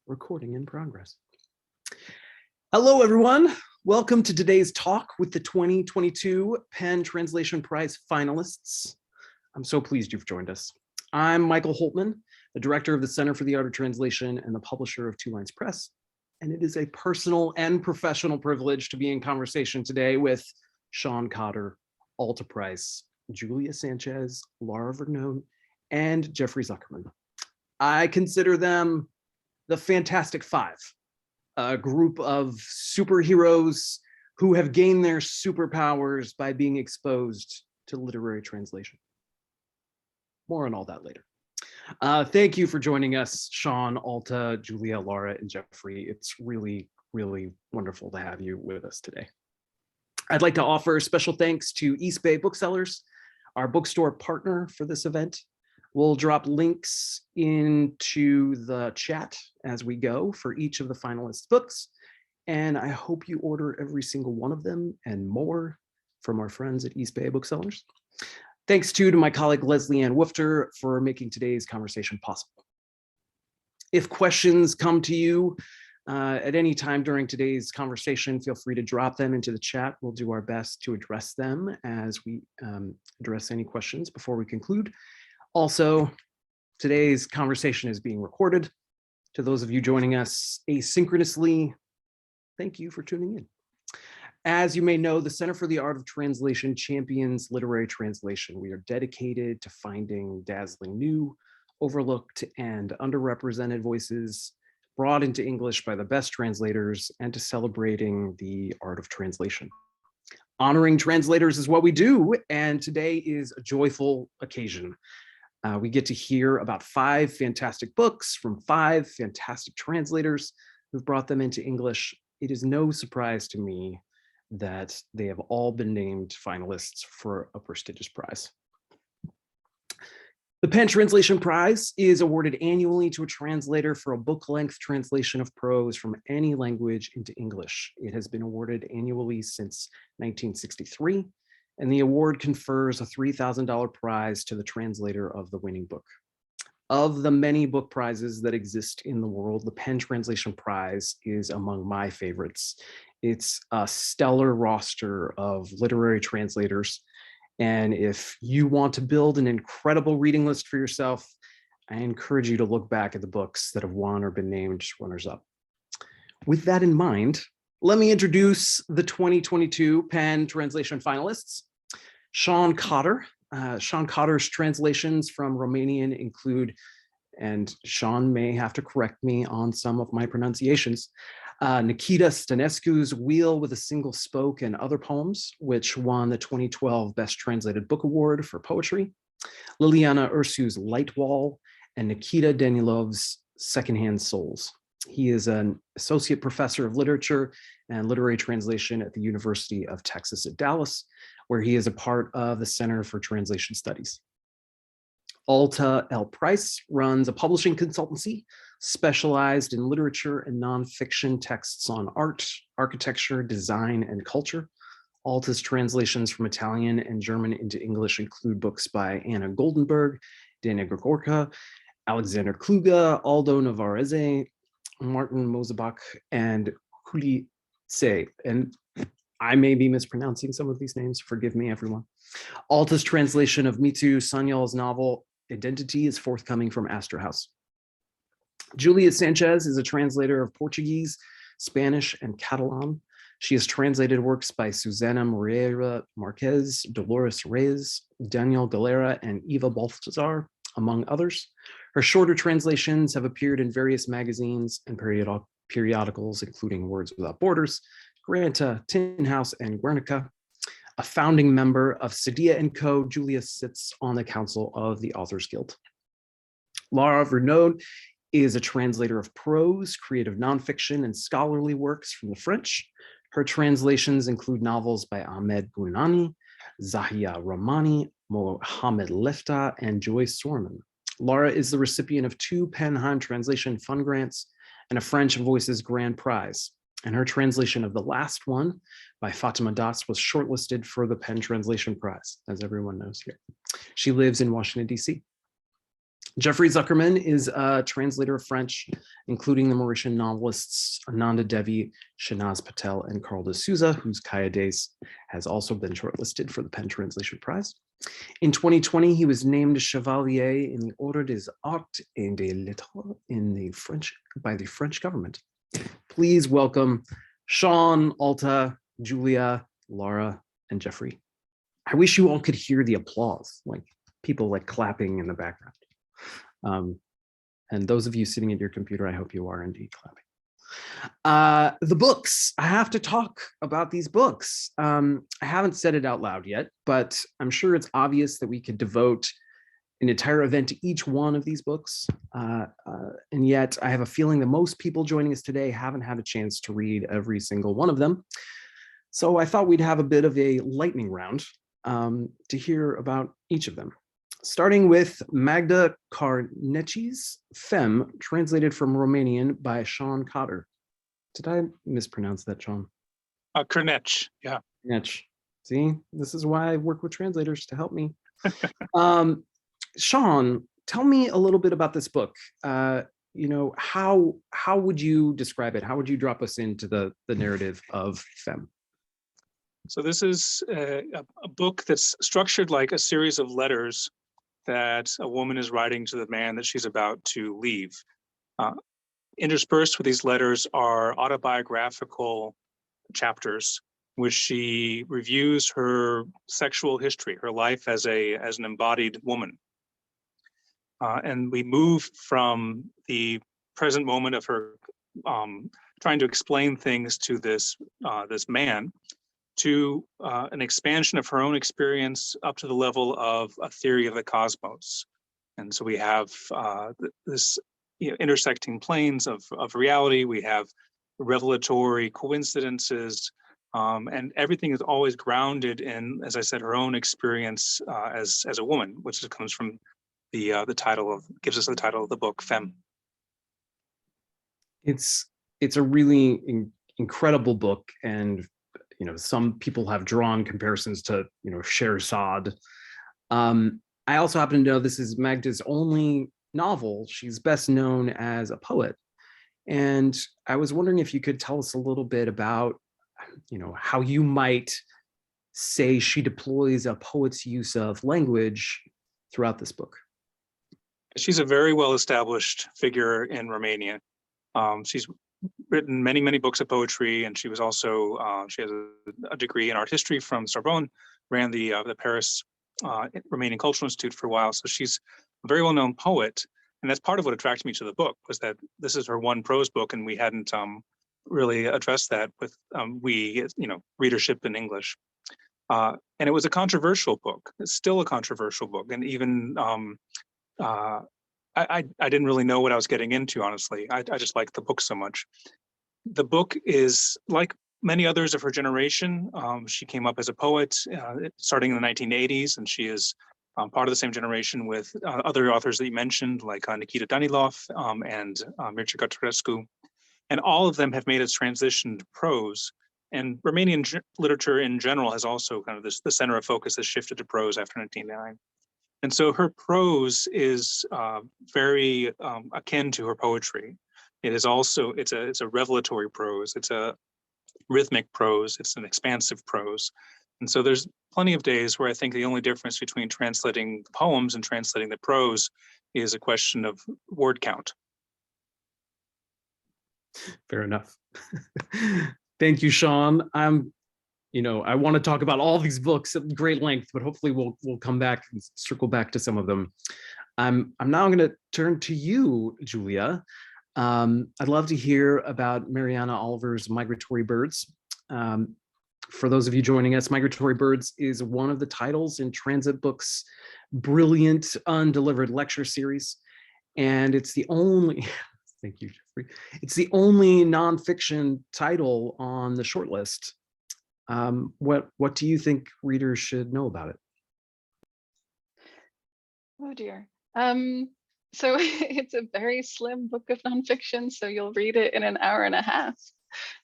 Recording in progress. Hello, everyone. Welcome to today's talk with the 2022 PEN Translation Prize finalists. I'm so pleased you've joined us. I'm Michael Holtmann, the director of the Center for the Art of Translation and the publisher of Two Lines Press. And it is a personal and professional privilege to be in conversation today with Sean Cotter, Alta Price, Juli, Sanches, Lara Vergnaud, and Jeffrey Zuckerman. I consider them the Fantastic Five, a group of superheroes who have gained their superpowers by being exposed to literary translation. More on all that later. Thank you for joining us, Sean, Alta, Julia, Lara, and Jeffrey. It's really, really wonderful to have you with us today. I'd like to offer special thanks to East Bay Booksellers, our bookstore partner for this event. We'll drop links into the chat as we go for each of the finalists' books. And I hope you order every single one of them and more from our friends at East Bay Booksellers. Thanks too to my colleague Leslie Ann Woofter for making today's conversation possible. If questions come to you at any time during today's conversation, feel free to drop them into the chat. We'll do our best to address them as we address any questions before we conclude. Also, today's conversation is being recorded. To those of you joining us asynchronously, thank you for tuning in. As you may know, the Center for the Art of Translation champions literary translation. We are dedicated to finding dazzling new, overlooked, and underrepresented voices brought into English by the best translators and to celebrating the art of translation. Honoring translators is what we do, and today is a joyful occasion. We get to hear about 5 fantastic books from 5 fantastic translators who've brought them into English. It is no surprise to me that they have all been named finalists for a prestigious prize. The PEN Translation Prize is awarded annually to a translator for a book-length translation of prose from any language into English. It has been awarded annually since 1963. And the award confers a $3,000 prize to the translator of the winning book. Of the many book prizes that exist in the world, the PEN Translation Prize is among my favorites. It's a stellar roster of literary translators. And if you want to build an incredible reading list for yourself, I encourage you to look back at the books that have won or been named runners-up. With that in mind, let me introduce the 2022 PEN Translation finalists. Sean Cotter. Sean Cotter's translations from Romanian include, and Sean may have to correct me on some of my pronunciations, Nikita Stănescu's Wheel with a Single Spoke and Other Poems, which won the 2012 Best Translated Book Award for Poetry, Liliana Ursu's Light Wall, and Nikita Danilov's Secondhand Souls. He is an associate professor of literature and literary translation at the University of Texas at Dallas, where he is a part of the Center for Translation Studies. Alta L runs a publishing consultancy specialized in literature and nonfiction texts on art, architecture, design, and culture. Alta's translations from Italian and German into English include books by Anna Goldenberg, Dana Gregorka, Alexander Kluge, Aldo Navarrete, Martin Mosebach, and Juli. And I may be mispronouncing some of these names. Forgive me, everyone. Alta's translation of Mitu Sanyal's novel Identity is forthcoming from Astor House. Julia Sanches is a translator of Portuguese, Spanish, and Catalan. She has translated works by Susana Moreira Marquez, Dolores Reyes, Daniel Galera, and Eva Balthazar, among others. Her shorter translations have appeared in various magazines and periodicals, including Words Without Borders, Granta, Tin House, and Guernica. A founding member of Sadia & Co., Julia sits on the Council of the Authors Guild. Lara Vergnaud is a translator of prose, creative nonfiction, and scholarly works from the French. Her translations include novels by Ahmed Bounani, Zahia Rahmani, Mohamed Lefta, and Joyce Sorman. Lara is the recipient of 2 PEN Translation Fund Grants and a French Voices Grand Prize. And her translation of the last one by Fatima Daas was shortlisted for the PEN Translation Prize, as everyone knows here. She lives in Washington, D.C. Jeffrey Zuckerman is a translator of French, including the Mauritian novelists Ananda Devi, Shanaz Patel, and Carl de Souza, whose Kaya Daas has also been shortlisted for the PEN Translation Prize. In 2020, he was named Chevalier in the Ordre des Arts et des Lettres by the French government. Please welcome Sean, Alta, Julia, Lara, and Jeffrey. I wish you all could hear the applause, like people like clapping in the background. And those of you sitting at your computer, I hope you are indeed clapping. The books, I have to talk about these books. I haven't said it out loud yet, but I'm sure it's obvious that we could devote an entire event to each one of these books. And yet I have a feeling that most people joining us today haven't had a chance to read every single one of them. So I thought we'd have a bit of a lightning round to hear about each of them. Starting with Magda Cârneci's Femme, translated from Romanian by Sean Cotter. Did I mispronounce that, Sean? Cârneci, yeah. Cârneci. See, this is why I work with translators to help me. Sean, tell me a little bit about this book. You know, how would you describe it? How would you drop us into the narrative of Femme? So this is a book that's structured like a series of letters that a woman is writing to the man that she's about to leave. Interspersed with these letters are autobiographical chapters, which she reviews her sexual history, her life as an embodied woman. And we move from the present moment of her trying to explain things to this man, to an expansion of her own experience up to the level of a theory of the cosmos. And so we have this intersecting planes of reality. We have revelatory coincidences, and everything is always grounded in, as I said, her own experience as a woman, which comes from the title gives us the title of the book, Femme. It's a really incredible book, and some people have drawn comparisons to Scheherazade. I also happen to know this is Magda's only novel. She's best known as a poet, and I was wondering if you could tell us a little bit about how you might say she deploys a poet's use of language throughout this book. She's a very well-established figure in Romania. She's written many, many books of poetry, and she was also she has a degree in art history from Sorbonne, ran the Paris Romanian Cultural Institute for a while. So she's a very well-known poet, and that's part of what attracted me to the book, was that this is her one prose book, and we hadn't really addressed that with readership in English. And it was a controversial book. It's still a controversial book, and even I didn't really know what I was getting into, honestly. I just liked the book so much. The book is like many others of her generation. She came up as a poet starting in the 1980s, and she is part of the same generation with other authors that you mentioned, like Nikita Danilov and Mircea Cătărescu. And all of them have made its transition to prose. And Romanian literature in general has also kind of the center of focus has shifted to prose after 1999. And so her prose is very akin to her poetry. It is also, it's a revelatory prose, it's a rhythmic prose, it's an expansive prose. And so there's plenty of days where I think the only difference between translating the poems and translating the prose is a question of word count. Fair enough. Thank you, Sean. I want to talk about all these books at great length, but hopefully we'll come back and circle back to some of them. I'm now going to turn to you, Julia. I'd love to hear about Mariana Oliver's Migratory Birds. For those of you joining us, Migratory Birds is one of the titles in Transit Books' brilliant undelivered lecture series, and it's the only thank you, Jeffrey. It's the only nonfiction title on the shortlist. What do you think readers should know about it? Oh dear. So it's a very slim book of nonfiction, so you'll read it in an hour and a half.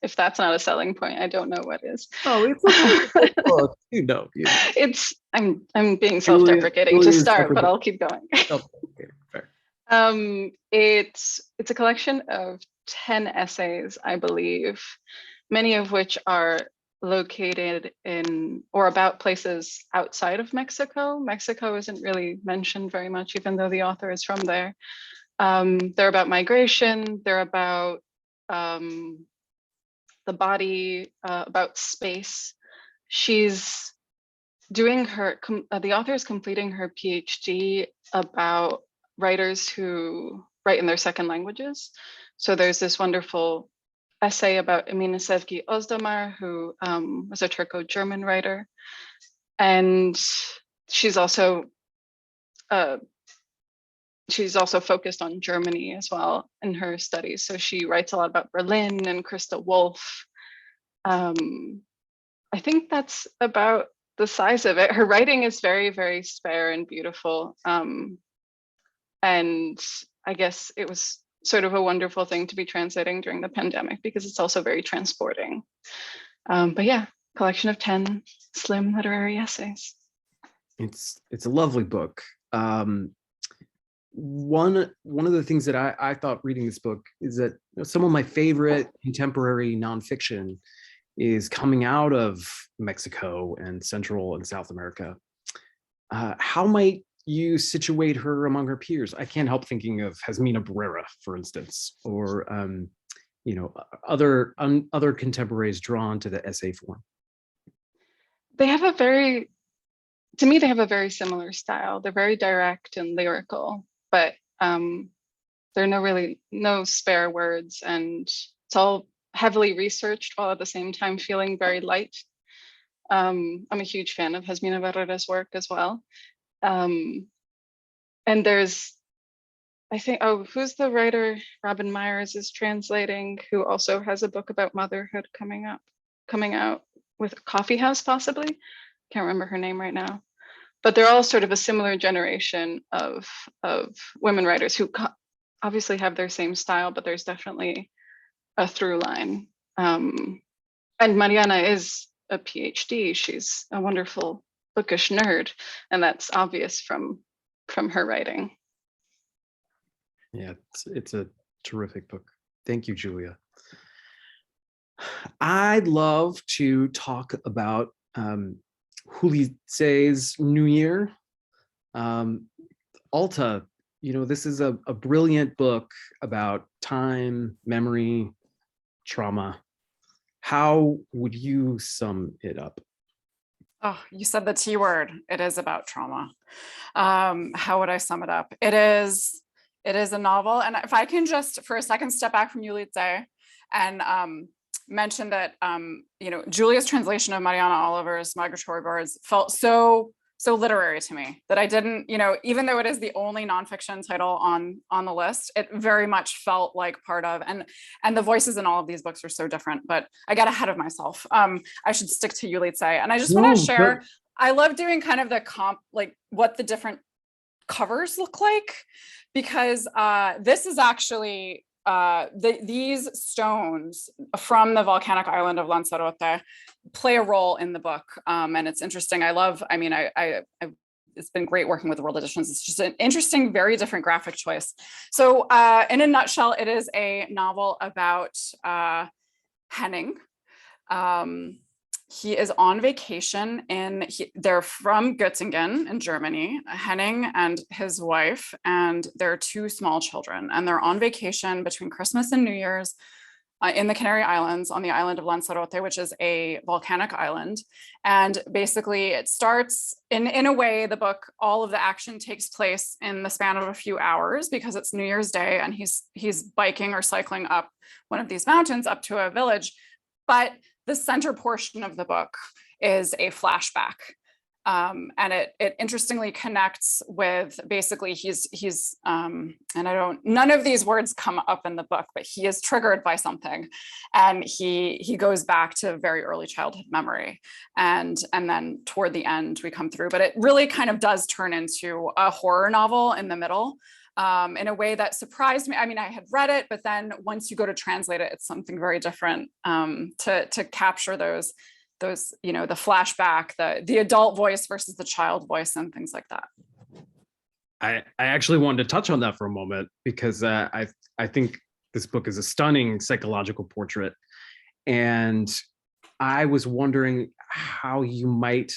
If that's not a selling point, I don't know what is. Oh, it's a book. It's I'm being self-deprecating to start, but I'll keep going. Okay, fair. It's a collection of 10 essays, I believe, many of which are located in or about places outside of Mexico. Mexico isn't really mentioned very much, even though the author is from there. They're about migration, they're about the body, about space. She's doing the author is completing her PhD about writers who write in their second languages. So there's this wonderful essay about Emine Sevgi Özdemir, who was a Turco-German writer. And she's also focused on Germany as well in her studies. So she writes a lot about Berlin and Christa Wolf. I think that's about the size of it. Her writing is very, very spare and beautiful. And I guess it was sort of a wonderful thing to be translating during the pandemic because it's also very transporting. But yeah, collection of 10 slim literary essays. It's a lovely book. One of the things that I thought reading this book is that some of my favorite contemporary nonfiction is coming out of Mexico and Central and South America. How might you situate her among her peers? I can't help thinking of Jasmina Barrera, for instance, or other contemporaries drawn to the essay form. They have a very similar style. They're very direct and lyrical, but there are no spare words, and it's all heavily researched while at the same time feeling very light. I'm a huge fan of Jasmina Barrera's work as well. And there's, I think, who's the writer Robin Myers is translating, who also has a book about motherhood coming out with a Coffee House, possibly. Can't remember her name right now. But they're all sort of a similar generation of women writers who obviously have their same style, but there's definitely a through line. And Mariana is a PhD. She's a wonderful bookish nerd, and that's obvious from her writing. Yeah, it's a terrific book. Thank you, Julia. I'd love to talk about Juli's New Year. Alta, this is a brilliant book about time, memory, trauma. How would you sum it up? Oh, you said the T word. It is about trauma. How would I sum it up? It is a novel. And if I can just for a second step back from Juli and mention that Julia's translation of Mariana Oliver's Migratory Birds felt so literary to me that I didn't, even though it is the only nonfiction title on the list, it very much felt like part of, and the voices in all of these books are so different, but I got ahead of myself. I should stick to Juli. And I just want to share, I love doing kind of the comp, like what the different covers look like, because this is actually, these stones from the volcanic island of Lanzarote play a role in the book, and it's interesting. It's been great working with World Editions. It's just an interesting, very different graphic choice. So in a nutshell, it is a novel about Henning. He is on vacation they're from Göttingen in Germany, Henning and his wife, and their 2 small children. And they're on vacation between Christmas and New Year's in the Canary Islands on the island of Lanzarote, which is a volcanic island. And basically it starts in a way, the book, all of the action takes place in the span of a few hours because it's New Year's Day and he's biking or cycling up one of these mountains up to a village. But the center portion of the book is a flashback. And it interestingly connects with basically he's and none of these words come up in the book, but he is triggered by something. And he goes back to very early childhood memory. And then toward the end we come through, but it really kind of does turn into a horror novel in the middle. In a way that surprised me. I mean, I had read it, but then once you go to translate it, it's something very different to capture those, the flashback, the adult voice versus the child voice and things like that. I actually wanted to touch on that for a moment because I think this book is a stunning psychological portrait, and I was wondering how you might,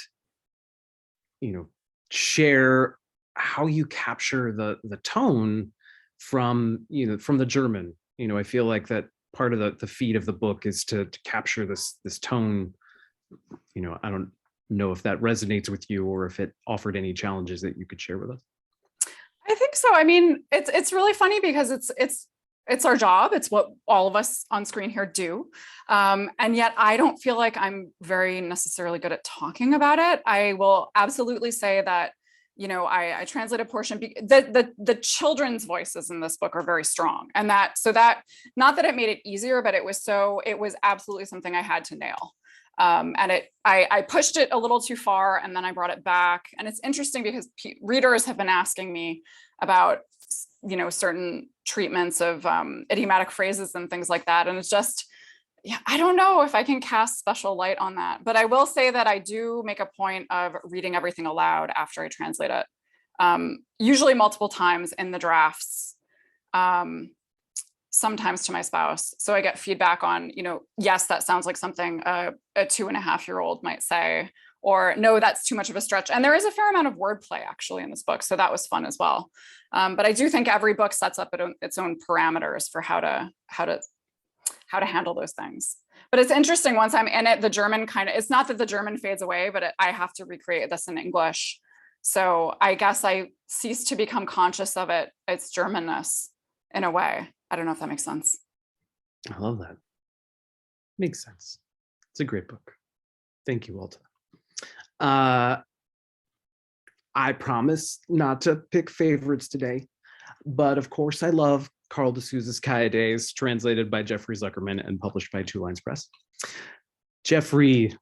share how you capture the tone from the German. I feel like that part of the feat of the book is to capture this tone. I don't know if that resonates with you or if it offered any challenges that you could share with us. I think so. I mean, it's really funny because it's our job. It's what all of us on screen here do. And yet I don't feel like I'm very necessarily good at talking about it. I will absolutely say that, I translate a portion. The children's voices in this book are very strong. And that not that it made it easier, but it was absolutely something I had to nail. And I pushed it a little too far and then I brought it back. And it's interesting because readers have been asking me about, certain treatments of idiomatic phrases and things like that. And it's just, I don't know if I can cast special light on that, but I will say that I do make a point of reading everything aloud after I translate it, usually multiple times in the drafts. Sometimes to my spouse. So I get feedback on, yes, that sounds like something a 2.5-year-old might say, or no, that's too much of a stretch. And there is a fair amount of wordplay actually in this book. So that was fun as well. But I do think every book sets up its own parameters for how to handle those things. But it's interesting once I'm in it, the German it's not that the German fades away, but I have to recreate this in English. So I guess I cease to become conscious of its Germanness in a way. I don't know if that makes sense. I love that. Makes sense. It's a great book. Thank you, Alta. I promise not to pick favorites today, but of course I love Carl de Souza's Daas, translated by Jeffrey Zuckerman and published by Two Lines Press. Jeffrey,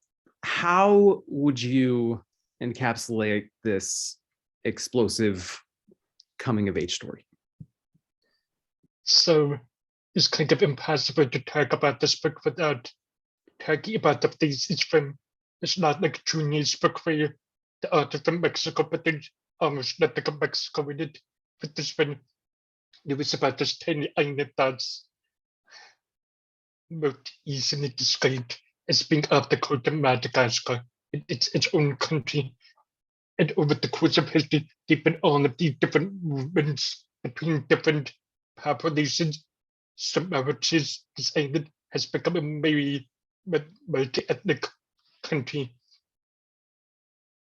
how would you encapsulate this explosive coming of age story? So it's kind of impossible to talk about this book without talking about the thesis from. It's not like a Juni's book where the author from Mexico, but there's almost nothing of Mexico in it. But this one, it was about this tiny island that's most easily described as being off the coast of Madagascar. It's its own country. And over the course of history, there have been all of these different movements between different populations. Somehow this island has become a very multi-ethnic country.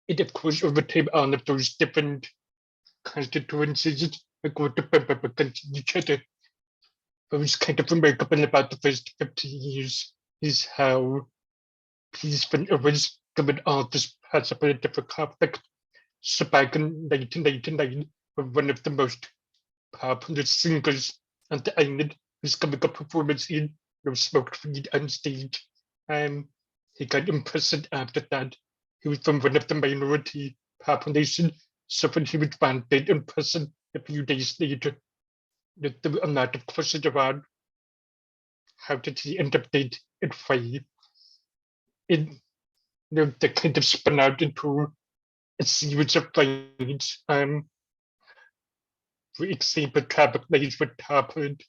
It, of course, over time, all of those different constituencies go to bump up against each other. What was kind of remarkable about the first 50 years is how peaceful it was given all this possibility for conflict. So back in 1999, one of the most popular singers on the island was giving a performance in No Smoke Weed on stage. He got imprisoned after that. He was from one of the minority population, so when he was found dead in prison a few days later, there were a lot of questions around how did he end up dead and why. They kind of spun out into a series of things. For example, traffic lights were toppled,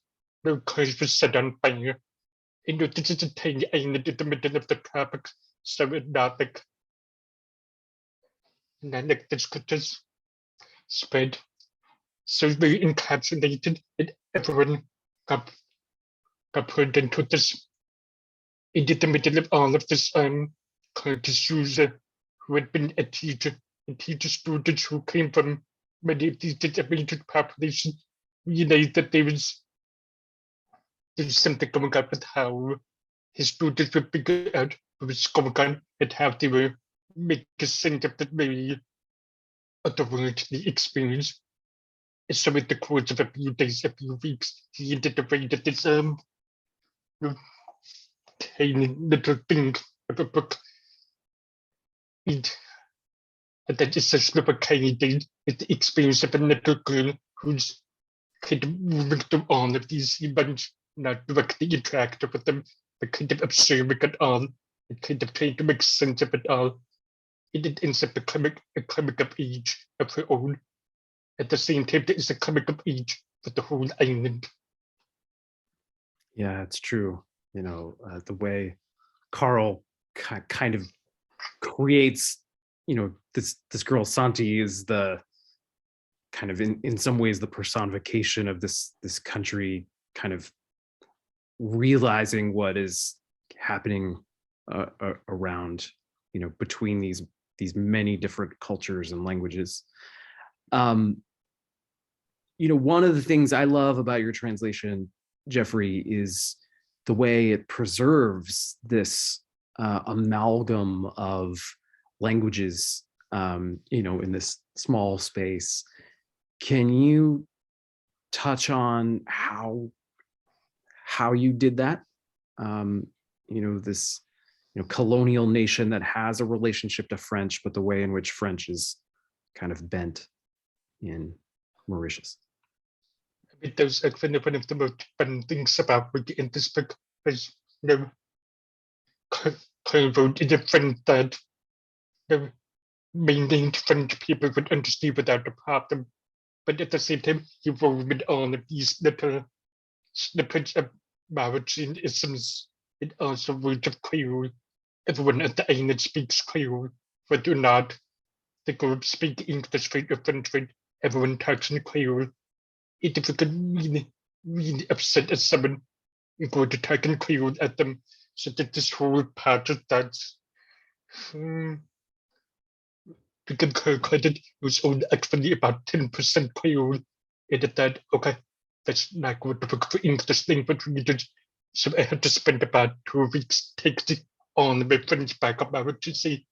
no cars were set on fire. This is a tiny island in the middle of the tropics, so it's not like, this could just spread. So it's very encapsulated, and everyone got put into this. Into the middle of all of this, Curtis user who had been a teacher, and teacher students who came from many of these disadvantaged populations realized that there's something going on with how his students would figure out what was going on and how they were making sense of that very otherworldly experience. And so in the course of a few days, a few weeks, he ended up writing this tiny little thing of a book. And that is such a tiny thing. It's the experience of a little girl who's kind of moving through all of these events, not directly interacting with them, but kind of observing it all and kind of trying to make sense of it all. And it ends up becoming a coming of age of her own. at the same time, there is a coming of age for the whole island. Yeah, it's true. The way Carl kind of creates, this girl Santi is the kind of in some ways the personification of this country kind of realizing what is happening around, between these many different cultures and languages. One of the things I love about your translation, Jeffrey, is the way it preserves this amalgam of languages, in this small space. Can you touch on how you did that? This colonial nation that has a relationship to French, but the way in which French is kind of bent in Mauritius. Those are one of the most fun things about reading in this book was, Carl wrote in a French that mainly French people would understand without a problem. But at the same time, he wrote with all of these little snippets of Mauritianisms and also words of Creole. Everyone at the island speaks Creole, whether or not the group speak English or French, everyone talks in Creole. If you get really, really upset at someone, you go to talk in Creole at them. So that this whole part of that, to give her credit, it was only actually about 10% Creole. And at that, okay, that's not good to work for English language readers. So I had to spend about 2 weeks texting on my French backup hour to see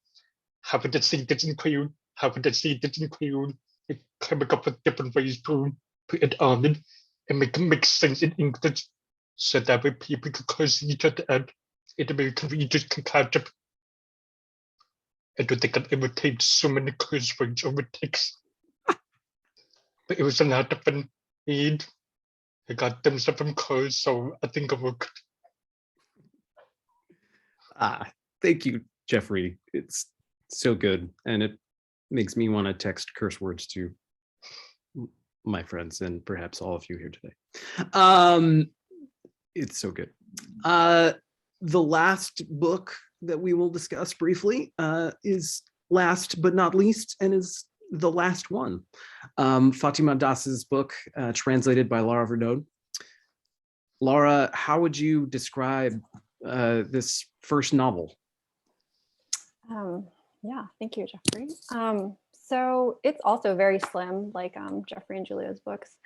how would I say this in Creole, how would I say this in Creole, and coming up with different ways to put it on it and make it make sense in English, so that way people can close each other and American readers can catch up. I don't think I've ever typed so many curse words over text, but it was a lot of fun. And I got them stuff from Carl, so I think it worked. Thank you, Jeffrey. It's so good, and it makes me want to text curse words to my friends and perhaps all of you here today. It's so good. The last book that we will discuss briefly is last but not least, and is the last one. Fatima Daas's book, translated by Lara Vergnaud. Lara, how would you describe this first novel? Yeah, thank you, Jeffrey. So it's also very slim, like Jeffrey and Julia's books.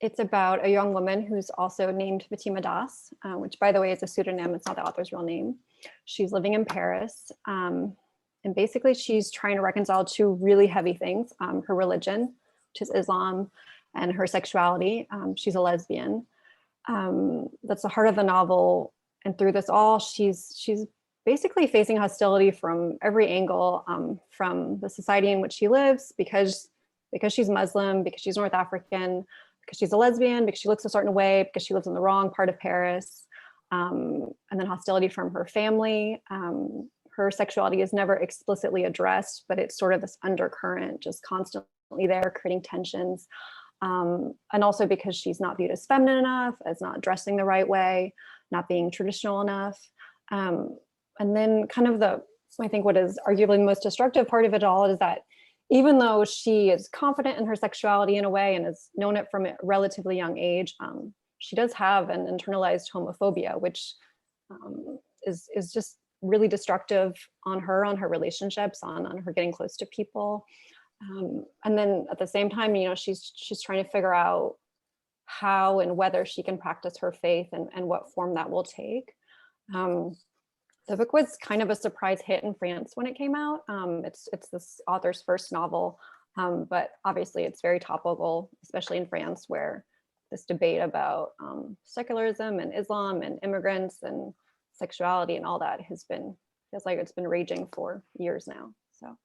It's about a young woman who's also named Fatima Daas, which, by the way, is a pseudonym. It's not the author's real name. She's living in Paris. And basically, she's trying to reconcile two really heavy things, her religion, which is Islam, and her sexuality. She's a lesbian. That's the heart of the novel. And through this all, she's basically facing hostility from every angle, from the society in which she lives, because she's Muslim, because she's North African, because she's a lesbian, because she looks a certain way, because she lives in the wrong part of Paris, and then hostility from her family. Her sexuality is never explicitly addressed, but it's sort of this undercurrent, just constantly there, creating tensions. And also because she's not viewed as feminine enough, as not dressing the right way, not being traditional enough. And then kind of I think what is arguably the most destructive part of it all is that even though she is confident in her sexuality in a way and has known it from a relatively young age, she does have an internalized homophobia, which is just really destructive on her relationships, on her getting close to people. And then at the same time, she's trying to figure out how and whether she can practice her faith and what form that will take. The book was kind of a surprise hit in France when it came out. It's this author's first novel, but obviously it's very topical, especially in France, where this debate about secularism and Islam and immigrants and sexuality and all that feels like it's been raging for years now. So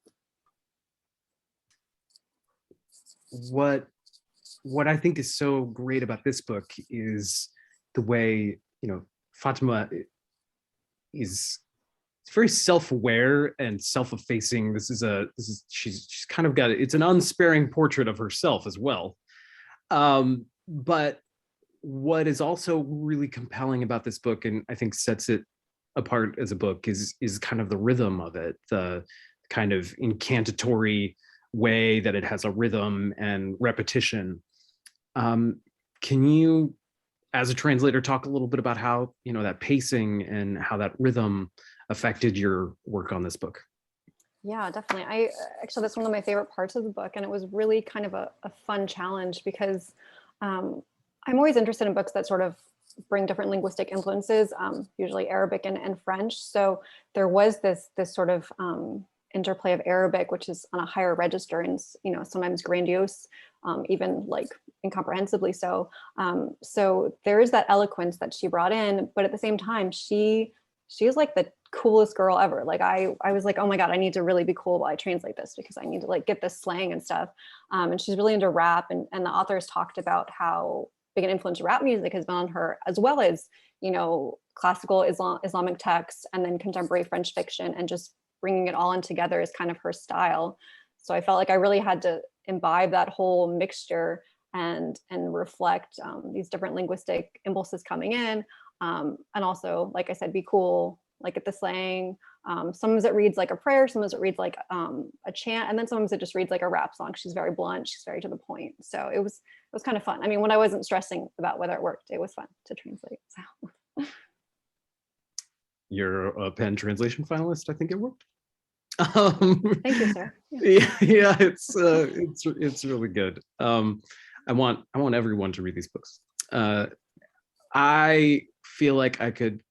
what I think is so great about this book is the way, Fatima is it's very self-aware and self-effacing. She's kind of got it's an unsparing portrait of herself as well. But what is also really compelling about this book, and I think sets it apart as a book, is kind of the rhythm of it, the kind of incantatory way that it has a rhythm and repetition. Can you, as a translator, talk a little bit about how, you know, that pacing and how that rhythm affected your work on this book? Yeah, definitely. Actually, that's one of my favorite parts of the book, and it was really kind of a fun challenge because I'm always interested in books that sort of bring different linguistic influences, usually Arabic and French. So there was this sort of interplay of Arabic, which is on a higher register and, you know, sometimes grandiose, even like incomprehensibly so. So there is that eloquence that she brought in, but at the same time, she is like the coolest girl ever. Like I was like, oh my God, I need to really be cool while I translate this because I need to like get this slang and stuff. And she's really into rap, and the authors talked about how big an influence rap music has been on her, as well as, you know, classical Islamic texts and then contemporary French fiction, and just bringing it all in together is kind of her style. So I felt like I really had to imbibe that whole mixture and reflect these different linguistic impulses coming in. And also, like I said, be cool, like at the slang. Sometimes it reads like a prayer, sometimes it reads like a chant, and then sometimes it just reads like a rap song. She's very blunt, she's very to the point. So it was kind of fun. I mean, when I wasn't stressing about whether it worked, it was fun to translate. So. You're a Penn Translation finalist, I think it worked. Thank you, sir. Yeah, it's really good. I want everyone to read these books. I feel like I could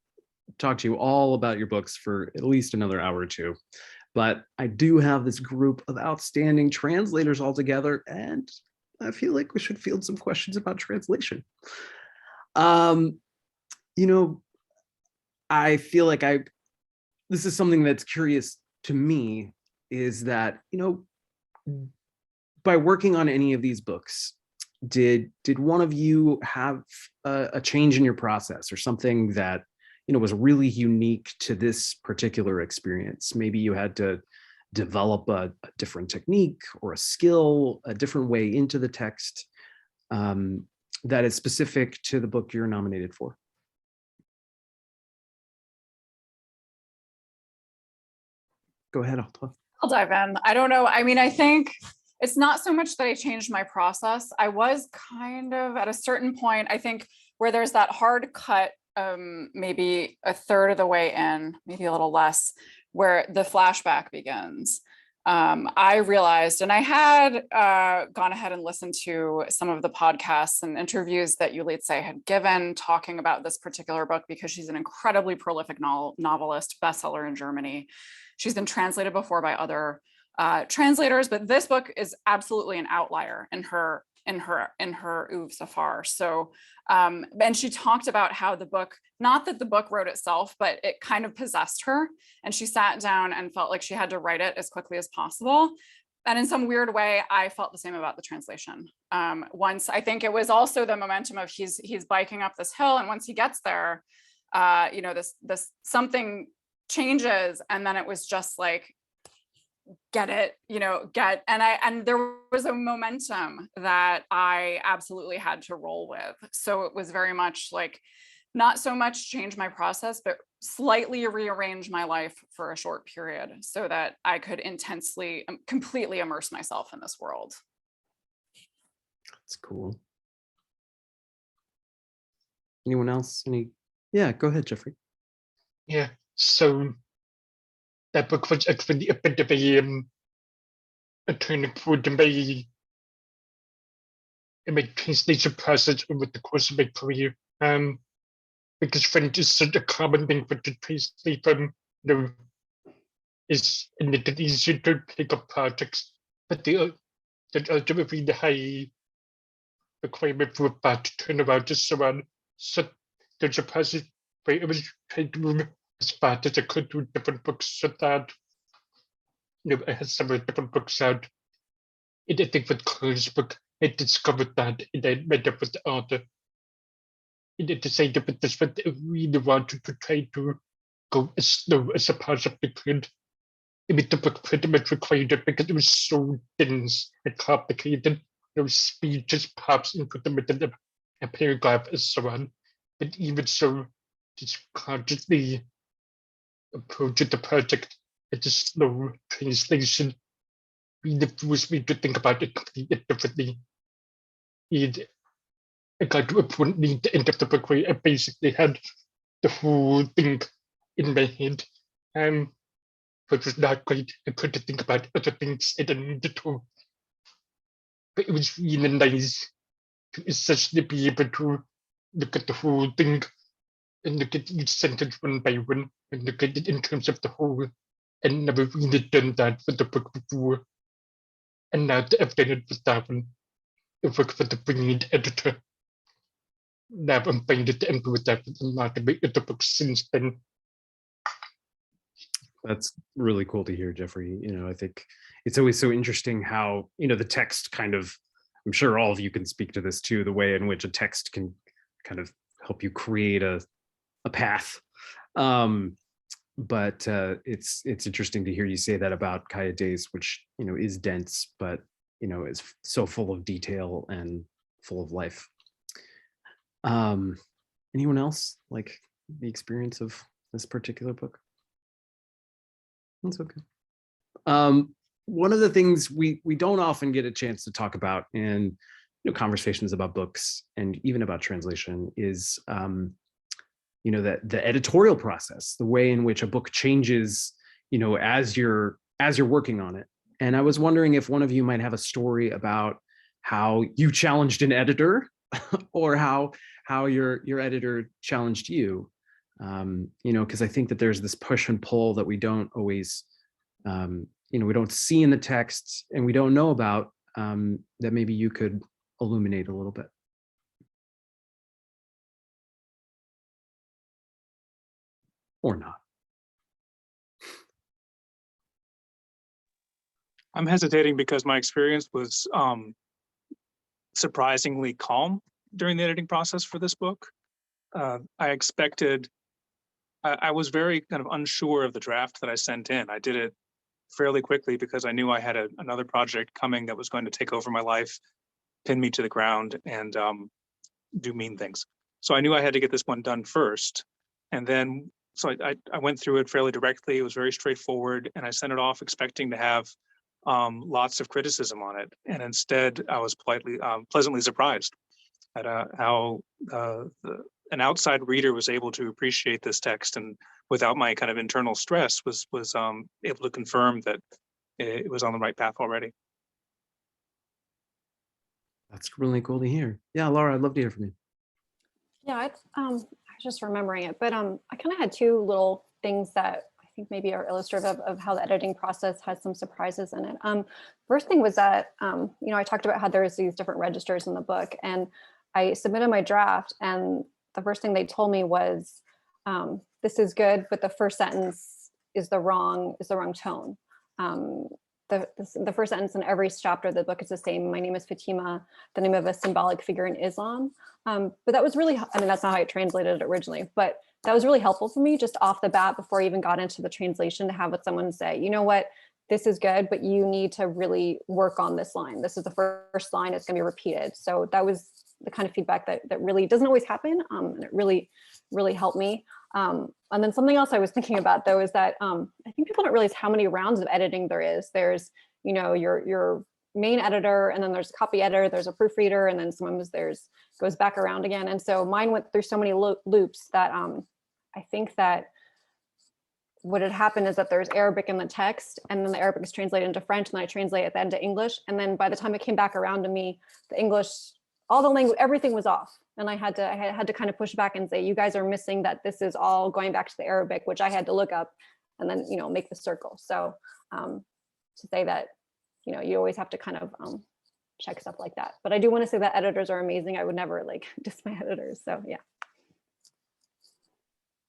talk to you all about your books for at least another hour or two, but I do have this group of outstanding translators all together, and I feel like we should field some questions about translation. You know, I feel like this is something that's curious to me, is that, you know, by working on any of these books, did one of you have a change in your process, or something that, you know, was really unique to this particular experience? Maybe you had to develop a different technique or a skill, a different way into the text that is specific to the book you're nominated for. Go ahead, Alta. I'll dive in. I don't know. I mean, I think it's not so much that I changed my process. I was kind of at a certain point, I think, where there's that hard cut, maybe a third of the way in, maybe a little less, where the flashback begins. I realized, and I had gone ahead and listened to some of the podcasts and interviews that Juli had given talking about this particular book, because she's an incredibly prolific novelist, bestseller in Germany. She's been translated before by other translators, but this book is absolutely an outlier in her oeuvre so far. So, and she talked about how the book, not that the book wrote itself, but it kind of possessed her, and she sat down and felt like she had to write it as quickly as possible. And in some weird way, I felt the same about the translation. Once, I think it was also the momentum of he's biking up this hill, and once he gets there, you know, this something changes, and then it was just like, get it, you know, and there was a momentum that I absolutely had to roll with. So it was very much like, not so much change my process, but slightly rearrange my life for a short period so that I could intensely, completely immerse myself in this world. That's cool. Anyone else? Yeah, go ahead, Jeffrey. Yeah, so that book was actually a bit of a turning point in my translation process over the course of my career. Because French is such a common language to translate from, you know, is a little easier to pick up projects, but the ultimately the high requirement for a fast turnaround is so on. So there's a process where I was trying to move as fast as I could through different books, so that, you know, I had several different books out. And I think with Claire's book, I discovered that, and I met up with the author. And I decided that this was I really wanted to try to go as slow as I possibly could. I mean, the book pretty much required it because it was so dense and complicated. Those speeches pops and put them in a paragraph and so on. But even so, just consciously approaching the project as a slow translation really forced me to think about it completely differently. And I got to a point near the end of the book where I basically had the whole thing in my head. But it was not great. I couldn't think about other things I needed to. But it was really nice to essentially be able to look at the whole thing and look at each sentence one by one and look at it in terms of the whole. And never really done that for the book before. And now that I've done it with that one, I work for the brilliant editor. Now I'm finding to enter with that with a lot of my other books since then. That's really cool to hear, Jeffrey. I think it's always so interesting how, the text kind of, I'm sure all of you can speak to this too, the way in which a text can kind of help you create a path. But it's interesting to hear you say that about Kaya Days, which, is dense, but, is so full of detail and full of life. Anyone else like the experience of this particular book? That's okay. One of the things we don't often get a chance to talk about in conversations about books and even about translation is that the editorial process, the way in which a book changes, as you're working on it. And I was wondering if one of you might have a story about how you challenged an editor or how your editor challenged you. Because I think that there's this push and pull that we don't always, we don't see in the text and we don't know about, that maybe you could illuminate a little bit. Or not. I'm hesitating because my experience was surprisingly calm during the editing process for this book. I was very kind of unsure of the draft that I sent in. I did it fairly quickly because I knew I had another project coming that was going to take over my life, pin me to the ground, and do mean things. So I knew I had to get this one done first. And then, so I went through it fairly directly. It was very straightforward, and I sent it off expecting to have lots of criticism on it. And instead, I was pleasantly surprised at how an outside reader was able to appreciate this text, and without my kind of internal stress was able to confirm that it was on the right path already. That's really cool to hear. Yeah, Lara, I'd love to hear from you. Yeah, I was just remembering it, but I kind of had two little things that I think maybe are illustrative of how the editing process has some surprises in it. First thing was that, I talked about how there's these different registers in the book, and I submitted my draft, and the first thing they told me was, this is good, but the first sentence is the wrong tone. The first sentence in every chapter of the book is the same. My name is Fatima, the name of a symbolic figure in Islam. But that was really, that's not how I translated it originally, but that was really helpful for me just off the bat before I even got into the translation to have someone say, you know what, this is good, but you need to really work on this line. This is the first line, it's gonna be repeated. So that was the kind of feedback that really doesn't always happen. And it really, really helped me. And then something else I was thinking about though is that I think people don't realize how many rounds of editing there is. There's, your main editor, and then there's a copy editor, there's a proofreader, and then sometimes goes back around again. And so mine went through so many loops that I think that what had happened is that there's Arabic in the text, and then the Arabic is translated into French, and then I translate it then to English. And then by the time it came back around to me, the English, all the language, everything was off. And I had to kind of push back and say, you guys are missing that this is all going back to the Arabic, which I had to look up and then, make the circle. So to say that, you always have to kind of check stuff like that. But I do want to say that editors are amazing. I would never diss my editors. So yeah.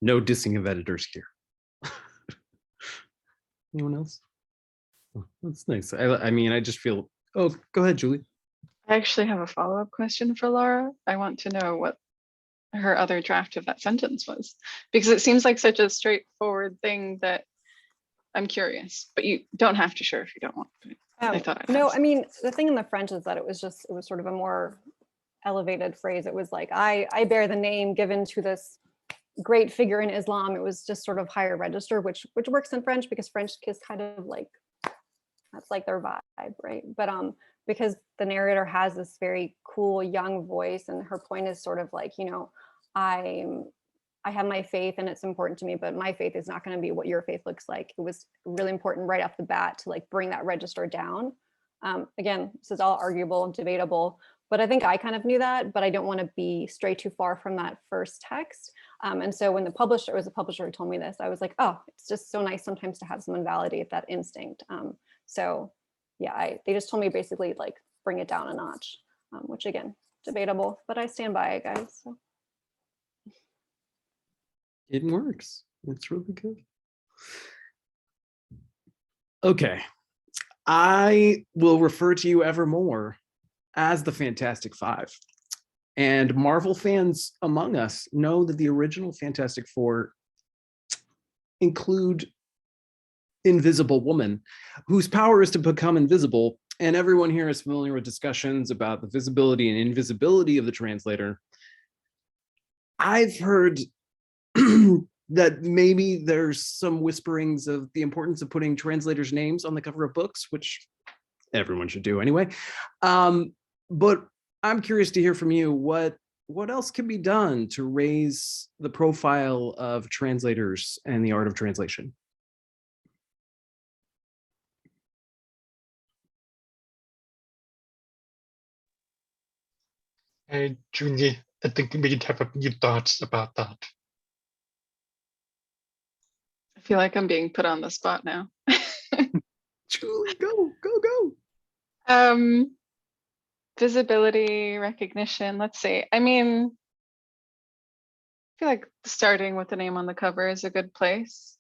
No dissing of editors here. Anyone else? Oh, that's nice. I just feel, oh, go ahead, Juli. I actually have a follow-up question for Lara. I want to know what her other draft of that sentence was, because it seems like such a straightforward thing that I'm curious, but you don't have to share if you don't want. I thought I'd no, ask. I mean, the thing in the French is that it was sort of a more elevated phrase. It was like, I bear the name given to this great figure in Islam. It was just sort of higher register, which works in French because French is kind of like, that's like their vibe, right? But because the narrator has this very cool young voice, and her point is sort of like, you know, I have my faith and it's important to me, but my faith is not going to be what your faith looks like. It was really important right off the bat to like bring that register down. Again, this is all arguable and debatable, but I think I kind of knew that, but I don't want to be stray too far from that first text. And so when it was a publisher who told me this, I was like, oh, it's just so nice sometimes to have someone validate that instinct. So yeah, they just told me basically like bring it down a notch, which again, debatable, but I stand by it, guys. So. It works. It's really good. Okay. I will refer to you evermore as the Fantastic Five. And Marvel fans among us know that the original Fantastic Four include Invisible Woman, whose power is to become invisible. And everyone here is familiar with discussions about the visibility and invisibility of the translator. I've heard that maybe there's some whisperings of the importance of putting translators' names on the cover of books, which everyone should do anyway. But I'm curious to hear from you, what else can be done to raise the profile of translators and the art of translation? Juli, I think we could have a few thoughts about that. I feel like I'm being put on the spot now. Juli, go. Visibility, recognition, let's see. I mean, I feel like starting with the name on the cover is a good place.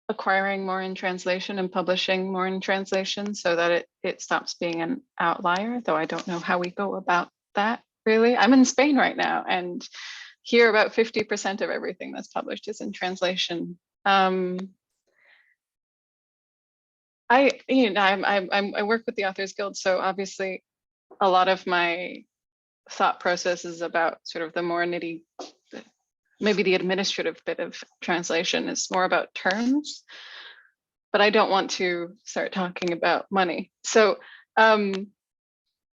Acquiring more in translation and publishing more in translation so that it stops being an outlier, though I don't know how we go about that really. I'm in Spain right now, and here about 50% of everything that's published is in translation. I work with the Authors Guild, so obviously a lot of my thought process is about sort of the more nitty, maybe the administrative bit of translation is more about terms, but I don't want to start talking about money. So,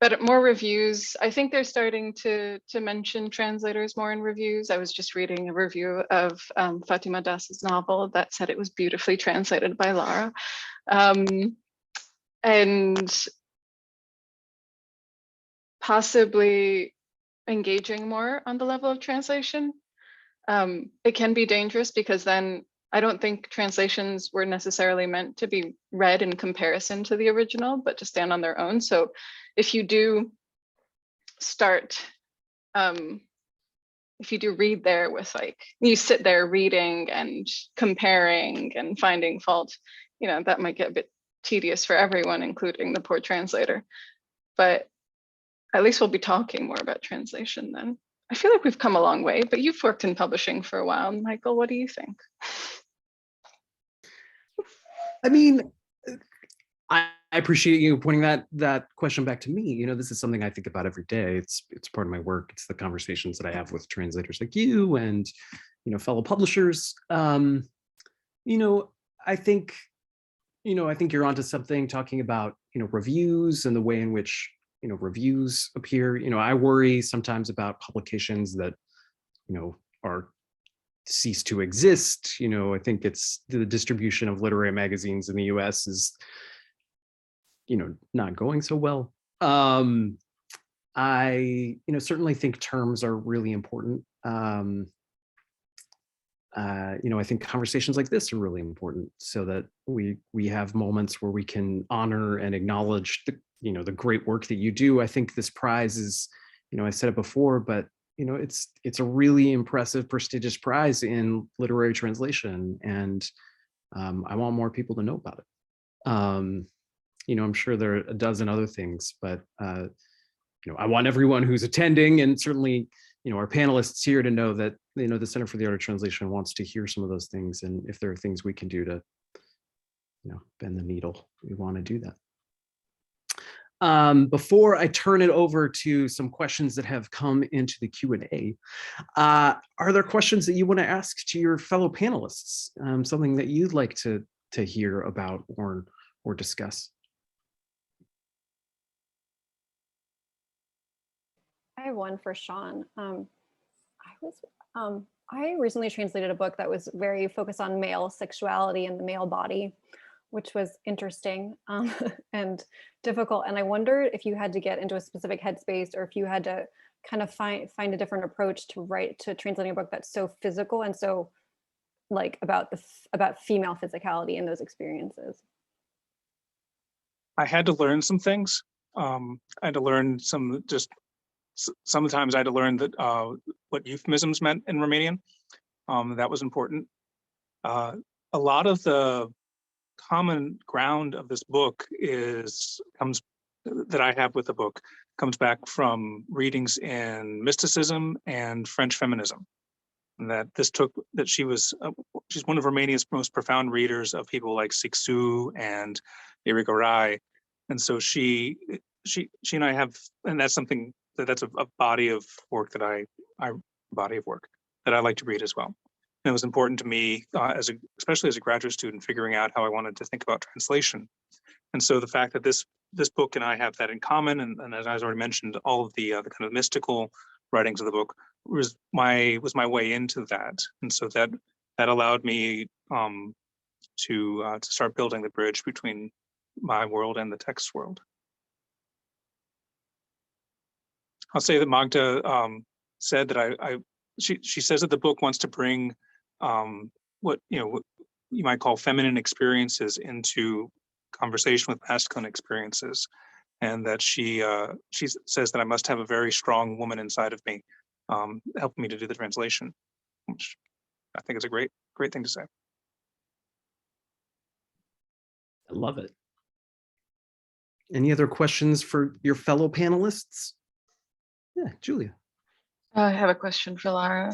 but more reviews, I think they're starting to mention translators more in reviews. I was just reading a review of Fatima Daas's novel that said it was beautifully translated by Lara. And possibly engaging more on the level of translation. It can be dangerous because then I don't think translations were necessarily meant to be read in comparison to the original, but to stand on their own. So if you do start, if you do read there with like, you sit there reading and comparing and finding fault, you know, that might get a bit tedious for everyone, including the poor translator. But at least we'll be talking more about translation then. I feel like we've come a long way, but you've worked in publishing for a while. Michael, what do you think? I mean, I appreciate you pointing that question back to me. You know, this is something I think about every day. It's part of my work. It's the conversations that I have with translators like you and, you know, fellow publishers. You know, I think you're onto something talking about, you know, reviews and the way in which, you know, reviews appear. You know, I worry sometimes about publications that, you know, are cease to exist. You know, I think it's the distribution of literary magazines in the US is, you know, not going so well. I, you know, certainly think terms are really important. You know, I think conversations like this are really important so that we have moments where we can honor and acknowledge the, you know, the great work that you do. I think this prize is, you know, I said it before, but, you know, it's a really impressive, prestigious prize in literary translation. And I want more people to know about it. You know, I'm sure there are a dozen other things, but I want everyone who's attending, and certainly, our panelists here, to know that, the Center for the Art of Translation wants to hear some of those things. And if there are things we can do to, bend the needle, we want to do that. Before I turn it over to some questions that have come into the Q&A, are there questions that you want to ask to your fellow panelists? Something that you'd like to hear about or discuss? I have one for Sean. I recently translated a book that was very focused on male sexuality and the male body, which was interesting and difficult. And I wondered if you had to get into a specific headspace, or if you had to kind of find a different approach to translating a book that's so physical and so like about female physicality in those experiences. I had to learn some things. I had to learn sometimes I had to learn that what euphemisms meant in Romanian. That was important. A lot of the common ground of this book that I have with the book comes back from readings in mysticism and French feminism. And that she's one of Romania's most profound readers of people like Sixu and Irigaray. And so she and I have, and that's something that's a body of work that I like to read as well. And it was important to me, especially as a graduate student, figuring out how I wanted to think about translation. And so the fact that this book and I have that in common, and as I already mentioned, all of the kind of mystical writings of the book was my way into that. And so that allowed me to start building the bridge between my world and the text world. I'll say that Magda said that she says that the book wants to bring what you might call feminine experiences into conversation with masculine experiences, and that she says that I must have a very strong woman inside of me, helping me to do the translation, which I think is a great thing to say. I love it. Any other questions for your fellow panelists? Yeah, Julia. I have a question for Lara.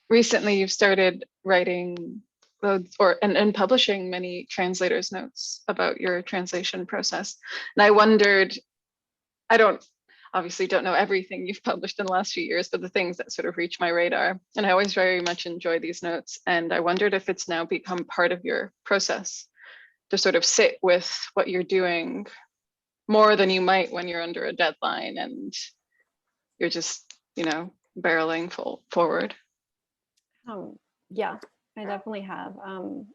Recently, you've started writing and publishing many translators' notes about your translation process. And I wondered, I obviously don't know everything you've published in the last few years, but the things that sort of reach my radar. And I always very much enjoy these notes. And I wondered if it's now become part of your process to sort of sit with what you're doing more than you might when you're under a deadline and you're just, barreling forward. Yeah, I definitely have. Not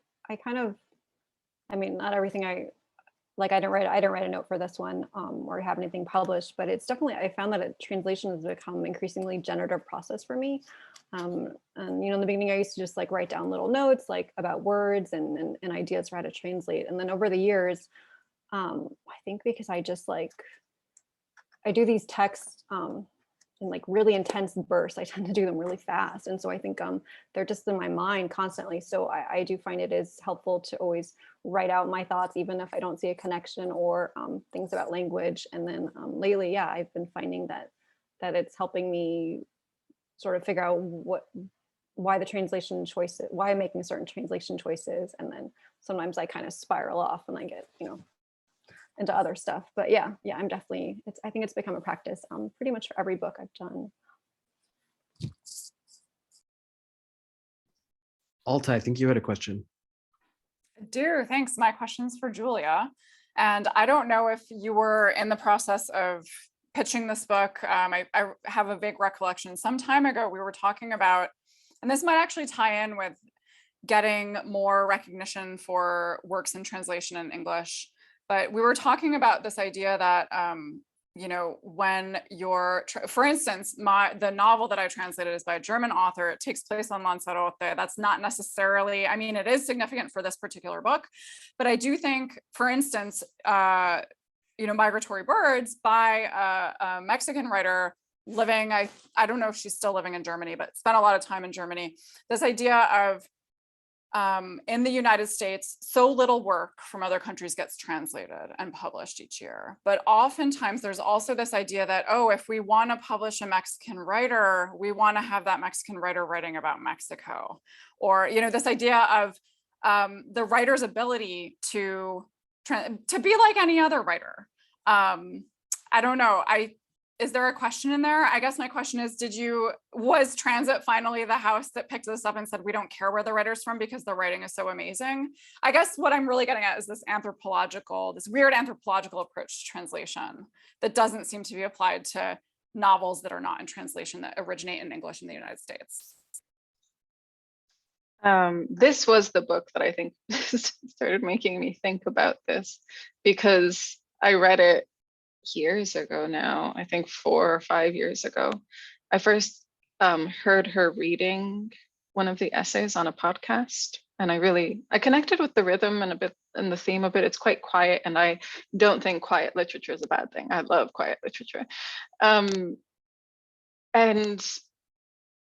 everything I didn't write a note for this one or have anything published, but it's definitely, I found that translation has become increasingly generative process for me. And in the beginning, I used to just write down little notes about words and ideas for how to translate. And then over the years, I think because I just I do these texts in really intense bursts. I tend to do them really fast. And so I think they're just in my mind constantly. So I do find it is helpful to always write out my thoughts, even if I don't see a connection or things about language. And then lately, yeah, I've been finding that it's helping me sort of figure out why I'm making certain translation choices. And then sometimes I kind of spiral off and I get, into other stuff. But yeah, I'm definitely, I think it's become a practice pretty much for every book I've done. Alta, I think you had a question. I do, thanks. My question's for Julia. And I don't know if you were in the process of pitching this book. I have a vague recollection. Some time ago, we were talking about, and this might actually tie in with getting more recognition for works in translation in English. But we were talking about this idea that, when for instance, the novel that I translated is by a German author. It takes place on Lanzarote. That's not necessarily, it is significant for this particular book. But I do think, for instance, Migratory Birds by a Mexican writer living, I don't know if she's still living in Germany, but spent a lot of time in Germany. This idea of in the United States, so little work from other countries gets translated and published each year. But oftentimes there's also this idea that, oh, if we want to publish a Mexican writer, we want to have that Mexican writer writing about Mexico. Or, you know, this idea of the writer's ability to be like any other writer. I don't know. Is there a question in there? I guess my question is, was Transit finally the house that picked this up and said, we don't care where the writer's from because the writing is so amazing? I guess what I'm really getting at is this weird anthropological approach to translation that doesn't seem to be applied to novels that are not in translation that originate in English in the United States. This was the book that I think started making me think about this, because I read it years ago now, I think 4 or 5 years ago. I first heard her reading one of the essays on a podcast, and I connected with the rhythm and the theme of it. It's quite quiet, and I don't think quiet literature is a bad thing. I love quiet literature. And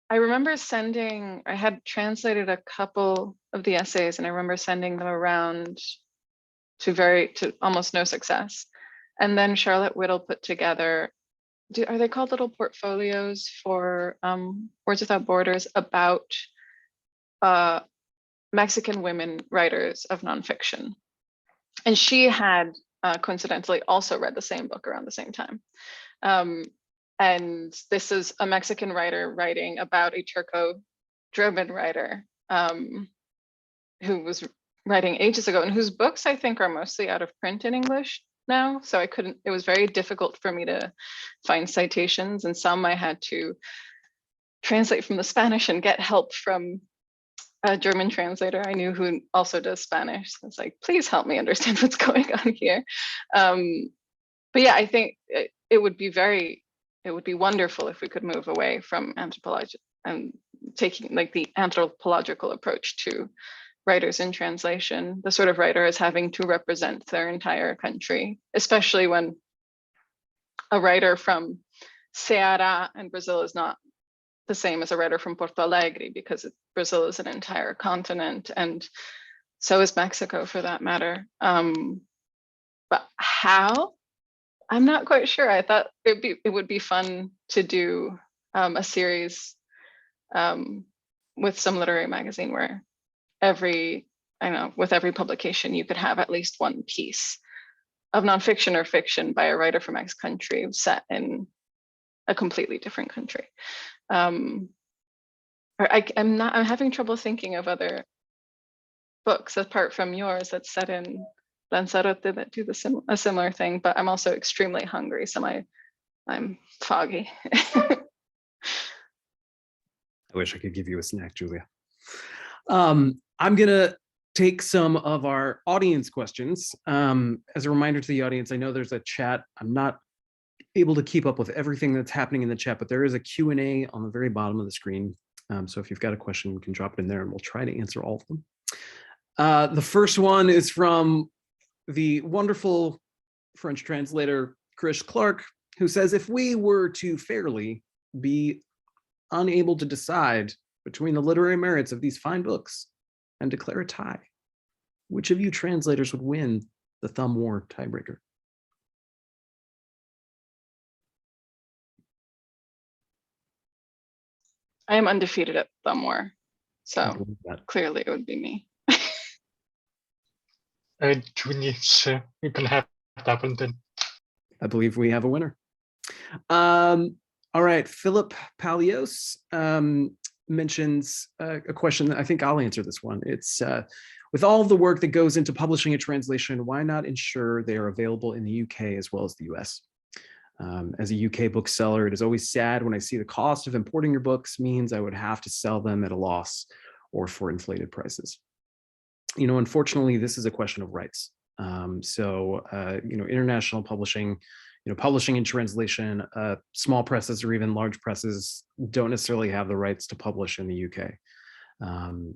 I remember I had translated a couple of the essays, and I remember sending them around to almost no success. And then Charlotte Whittle put together, are they called little portfolios for Words Without Borders, about Mexican women writers of nonfiction. And she had coincidentally also read the same book around the same time. And this is a Mexican writer writing about a Turco-German writer who was writing ages ago, and whose books I think are mostly out of print in English now. So it was very difficult for me to find citations, and some I had to translate from the Spanish and get help from a German translator I knew who also does Spanish. So it's like, please help me understand what's going on here. But yeah, I think it would be wonderful if we could move away from anthropology and taking like the anthropological approach to writers in translation, the sort of writer as having to represent their entire country, especially when a writer from Ceará in Brazil is not the same as a writer from Porto Alegre, because Brazil is an entire continent, and so is Mexico for that matter. But how? I'm not quite sure. I thought it would be fun to do a series with some literary magazine where with every publication you could have at least one piece of nonfiction or fiction by a writer from X country set in a completely different country. I'm having trouble thinking of other books apart from yours that's set in Lanzarote that do a similar thing, but I'm also extremely hungry, so I'm foggy. I wish I could give you a snack, Julia. I'm gonna take some of our audience questions. As a reminder to the audience, I know there's a chat. I'm not able to keep up with everything that's happening in the chat, but there is a Q&A on the very bottom of the screen. So if you've got a question, you can drop it in there and we'll try to answer all of them. The first one is from the wonderful French translator, Chris Clark, who says, if we were to fairly be unable to decide between the literary merits of these fine books and declare a tie, which of you translators would win the thumb war tiebreaker? I am undefeated at thumb war, so clearly it would be me. Juli, so you can have that one then. I believe we have a winner. All right, Philip Palios mentions a question that I think I'll answer this one. It's with all of the work that goes into publishing a translation, why not ensure they are available in the UK as well as the US? As a UK bookseller, it is always sad when I see the cost of importing your books means I would have to sell them at a loss or for inflated prices. You know, unfortunately, this is a question of rights. International publishing, publishing in translation, small presses or even large presses don't necessarily have the rights to publish in the UK.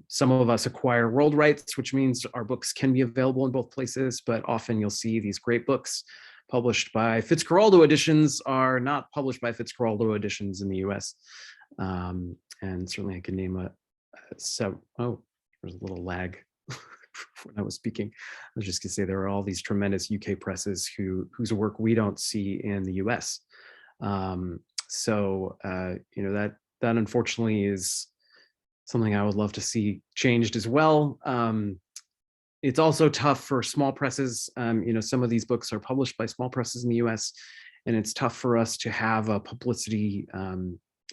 Some of us acquire world rights, which means our books can be available in both places, but often you'll see these great books published by Fitzcarraldo Editions are not published by Fitzcarraldo Editions in the US. And certainly I can name there's a little lag when I was speaking. I was just gonna say there are all these tremendous UK presses whose work we don't see in the US. So you know, that unfortunately is something I would love to see changed as well. It's also tough for small presses. You know, some of these books are published by small presses in the US, and it's tough for us to have a publicity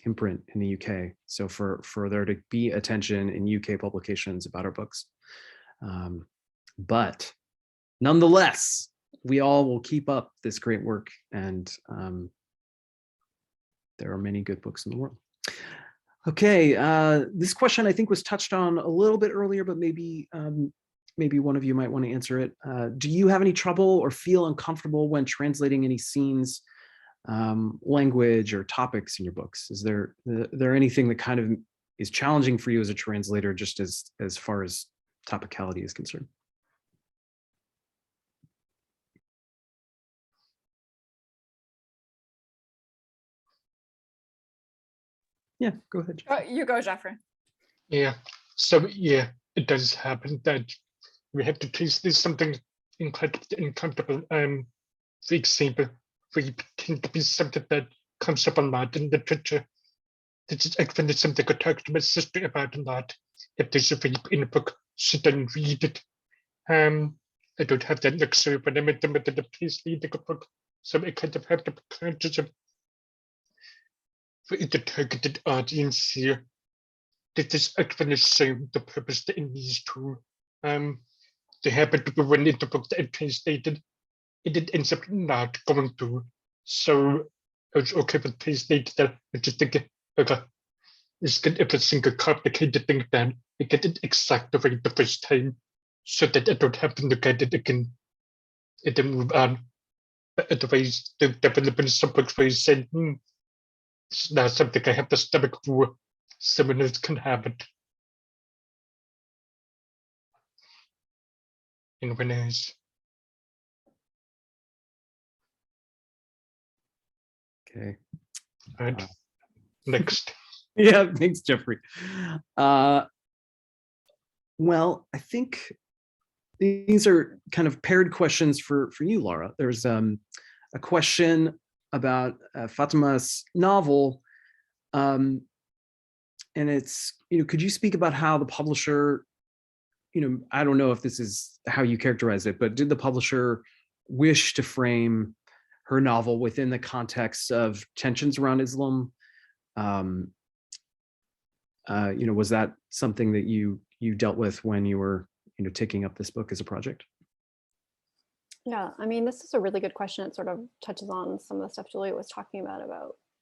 imprint in the UK. So for there to be attention in UK publications about our books. But nonetheless, we all will keep up this great work, and there are many good books in the world. Okay, this question I think was touched on a little bit earlier, but maybe maybe one of you might want to answer it. Do you have any trouble or feel uncomfortable when translating any scenes, language, or topics in your books? Is there anything that kind of is challenging for you as a translator, just as far as topicality is concerned? Yeah, go ahead. You go, Jeffrey. Yeah. So yeah, it does happen that we have to taste this something uncomfortable. For example, we tend to be something that comes up a lot in literature. This is actually something I talked to my sister about a lot. If there's a rape in a book, she doesn't read it. I don't have that luxury when I'm in the middle of reading a book, so I kind of have to be conscious of for the targeted audience here. This is actually showing the purpose that it needs to. They happen to be one in the book that I translated. It ends up not going through. So I was okay with translating that. I just think, okay, let's get every single complicated thing done and get it exactly right the first time, so that I don't have to look at it again and then move on. But otherwise, there definitely been some books where you said, it's not something I have the stomach for. Someone else can have it. Anyone else? Okay. Right. Next. Yeah, thanks, Jeffrey. Well, I think these are kind of paired questions for you, Lara. There's a question about Fatima's novel, and it's, you know, could you speak about how the publisher, you know, I don't know if this is how you characterize it, but did the publisher wish to frame her novel within the context of tensions around Islam? You know, was that something that you dealt with when you were, you know, taking up this book as a project? Yeah, I mean, this is a really good question. It sort of touches on some of the stuff Julia was talking about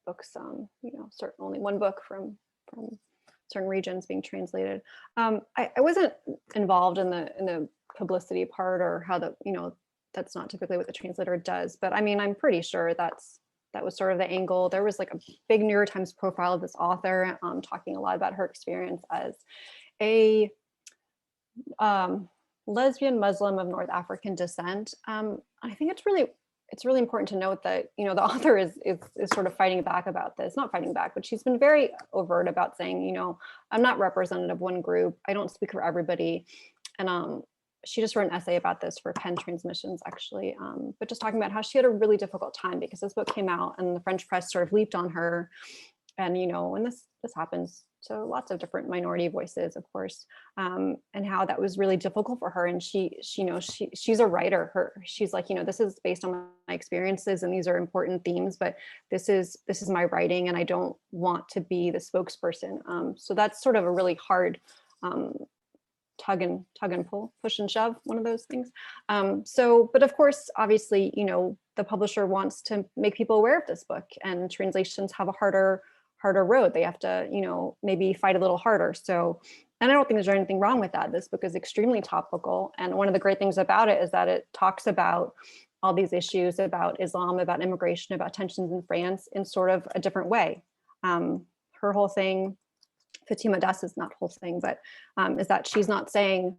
books, you know, only one book from certain regions being translated. I wasn't involved in the publicity part, or how the, you know, that's not typically what the translator does, but I mean, I'm pretty sure that was sort of the angle. There was like a big New York Times profile of this author, talking a lot about her experience as a lesbian Muslim of North African descent. I think it's really important to note that, you know, the author is sort of fighting back about this, not fighting back, but she's been very overt about saying, you know, I'm not representative of one group. I don't speak for everybody. And she just wrote an essay about this for Penn Transmissions, actually, but just talking about how she had a really difficult time because this book came out and the French press sort of leaped on her. And, you know, when this happens to lots of different minority voices, of course, and how that was really difficult for her. And she's a writer. She's like, you know, this is based on my experiences and these are important themes, but this is my writing and I don't want to be the spokesperson. So that's sort of a really hard tug and pull, push and shove, one of those things. But of course, obviously, you know, the publisher wants to make people aware of this book, and translations have a harder road. They have to, you know, maybe fight a little harder. So, and I don't think there's anything wrong with that. This book is extremely topical. And one of the great things about it is that it talks about all these issues about Islam, about immigration, about tensions in France in sort of a different way. Her whole thing, Fatima Daas is not whole thing, but is that she's not saying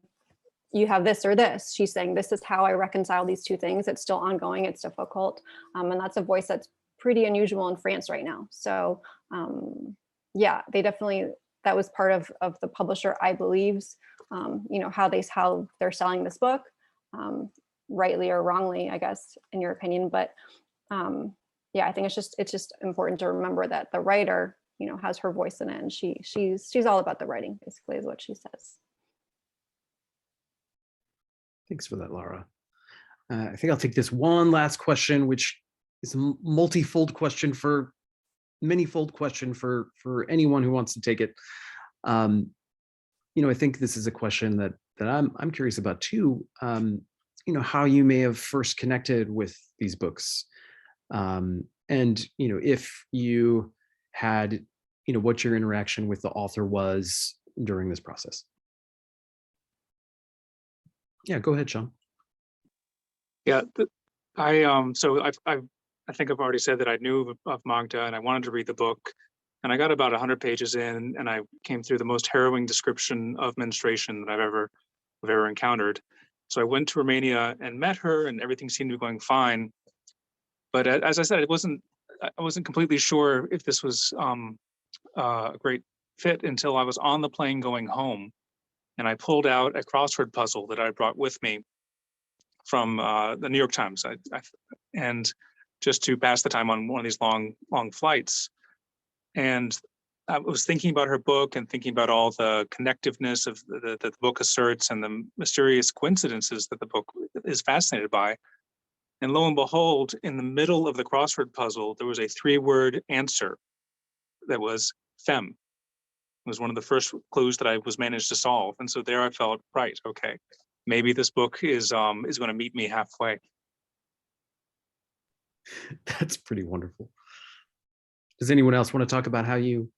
you have this or this. She's saying this is how I reconcile these two things. It's still ongoing, it's difficult. And that's a voice that's pretty unusual in France right now. So yeah, they definitely, that was part of the publisher, I believe's you know, how they're selling this book, rightly or wrongly, I guess, in your opinion. But yeah, I think it's just important to remember that the writer, you know, has her voice in it, and she's all about the writing, basically, is what she says. Thanks for that, Lara. I think I'll take this one last question, which is a manyfold question for anyone who wants to take it. You know, I think this is a question that I'm curious about too. You know, how you may have first connected with these books, and you know, if you had, you know, what your interaction with the author was during this process. Yeah, go ahead, Sean. Yeah, I think I've already said that I knew of Magda and I wanted to read the book, and I got about 100 pages in, and I came through the most harrowing description of menstruation that I've ever encountered. So I went to Romania and met her, and everything seemed to be going fine. But as I said, I wasn't completely sure if this was a great fit until I was on the plane going home, and I pulled out a crossword puzzle that I brought with me from the New York Times, and just to pass the time on one of these long flights. And I was thinking about her book and thinking about all the connectiveness of that the book asserts and the mysterious coincidences that the book is fascinated by. And lo and behold, in the middle of the crossword puzzle, there was a 3-word answer that was femme. It was one of the first clues that I was managed to solve. And so there I felt, right, okay, maybe this book is going to meet me halfway. That's pretty wonderful. Does anyone else want to talk about how you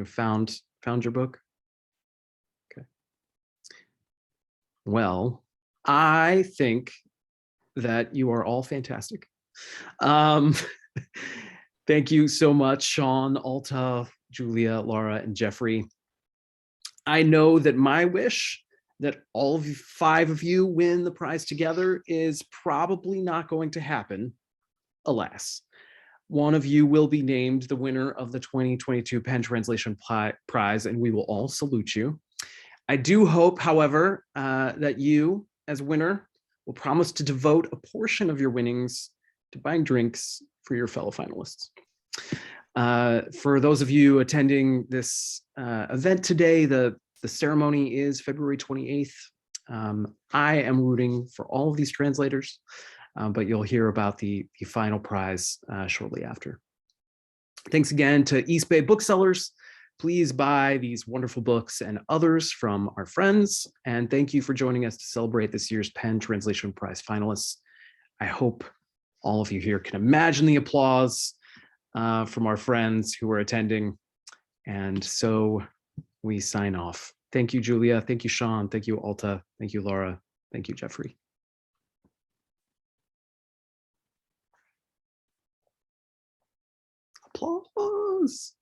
found your book? Okay. Well, I think that you are all fantastic. Thank you so much, Sean, Alta, Julia, Lara, and Jeffrey. I know that my wish that all 5 of you win the prize together is probably not going to happen, alas. One of you will be named the winner of the 2022 Pen Translation Prize, and we will all salute you. I do hope, however, that you, as winner, will promise to devote a portion of your winnings to buying drinks for your fellow finalists. For those of you attending this event today, the ceremony is February 28th. I am rooting for all of these translators, but you'll hear about the final prize shortly after. Thanks again to East Bay Booksellers. Please buy these wonderful books and others from our friends. And thank you for joining us to celebrate this year's Pen Translation Prize finalists. I hope all of you here can imagine the applause from our friends who are attending. And so we sign off. Thank you, Julia. Thank you, Sean. Thank you, Alta. Thank you, Lara. Thank you, Jeffrey. Applause.